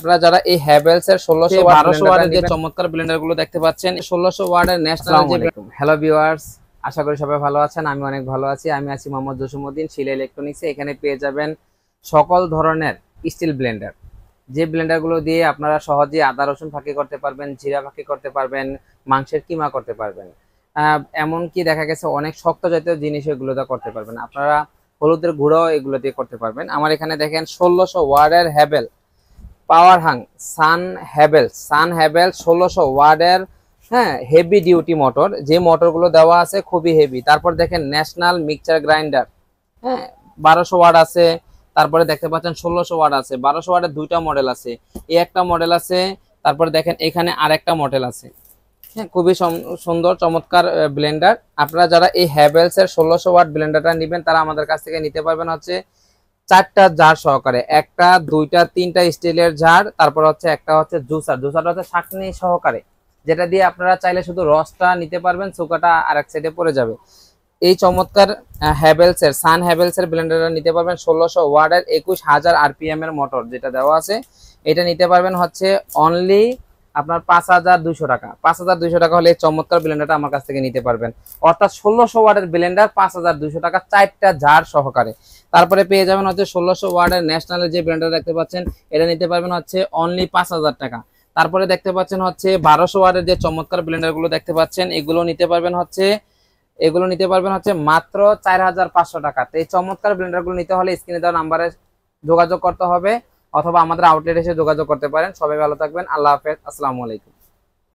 আপনারা যারা এই হ্যাভেলস এর 1600 ওয়াট 1200 ওয়াটের যে চমৎকার ব্লেন্ডার গুলো দেখতে পাচ্ছেন 1600 ওয়াটের ন্যাশনাল যে হ্যালো ভিউয়ার্স, আশা করি সবাই ভালো আছেন। আমি অনেক ভালো আছি। আমি আছি মোহাম্মদ জসিমউদ্দিন, শিলা ইলেকট্রনিক্সে। এখানে পেয়ে যাবেন সকল ধরনের স্টিল ব্লেন্ডার, যে ব্লেন্ডার গুলো দিয়ে আপনারা সহজেই আদা রসুন ফাঁকি করতে পারবেন, জিরা ফাঁকি করতে পারবেন, মাংসের কিমা করতে পারবেন, এমনকি দেখা গেছে অনেক শক্ত জাতীয় জিনিস এগুলো দিয়ে করতে পারবেন। আপনারা হলুদের গুঁড়ো এগুলো দিয়ে করতে পারবেন। আমার এখানে দেখেন 1600 ওয়াটের হ্যাভেল পাওয়ার হাং সান হ্যাভেল 1600 ওয়াটের হেভি ডিউটি মোটর, যে মোটরগুলো দেওয়া আছে খুবই হেভি। তারপর দেখেন ন্যাশনাল মিক্সচার গ্রাইন্ডার, 1200 ওয়াট আছে। তারপরে দেখতে পাচ্ছেন 1600 ওয়াট আছে। 1200 ওয়াটের দুইটা মডেল আছে, এই একটা মডেল আছে। তারপরে দেখেন এখানে আরেকটা মডেল আছে। খুবই সুন্দর চমৎকার ব্লেন্ডার। আপনারা যারা এই হ্যাভেলস এর 1600 ওয়াট ব্লেন্ডারটা নেবেন তারা আমাদের কাছ থেকে নিতে পারবেন হচ্ছে 4টা জার সহকারে, একটা দুইটা তিনটা স্টিলের জার, তারপর হচ্ছে একটা হচ্ছে জুসারটা হচ্ছে ছাঁকনি সহকারে, যেটা দিয়ে আপনারা চাইলে শুধু রসটা নিতে পারবেন, চৌকাটা আরেক সাইডে পড়ে যাবে। এই চমৎকার সান হ্যাভেলস এর ব্লেন্ডারটা নিতে পারবেন 1600 ওয়াটের 21000 আরপিএম এর মোটর যেটা দেওয়া আছে। এটা নিতে পারবেন হচ্ছে অনলি আপনার 5200 টাকা। 5200 টাকা হলে এই চমৎকার ব্লেন্ডারটা আমার কাছ থেকে নিতে পারবেন। অর্থাৎ 1600 ওয়াটের ব্লেন্ডার 5200 টাকা, 4টা জার সহকারে। তারপরে পেয়ে যাবেন হচ্ছে 1600 ওয়াটের ন্যাশনালের যে ব্লেন্ডার দেখতে পাচ্ছেন, এটা নিতে পারবেন হচ্ছে অনলি 5000 টাকা। তারপরে দেখতে পাচ্ছেন হচ্ছে 1200 ওয়াটের যে চমৎকার ব্লেন্ডার গুলো দেখতে পাচ্ছেন, এগুলো নিতে পারবেন হচ্ছে মাত্র 4500 টাকা। তো এই চমৎকার ব্লেন্ডার গুলো নিতে হলে স্ক্রিনে দেওয়া নাম্বারে যোগাযোগ করতে হবে, অথবা আমাদের আউটলেট এসে যোগাযোগ করতে পারেন। সবাই ভালো থাকবেন। আল্লাহ হাফেজ। আসসালামু আলাইকুম।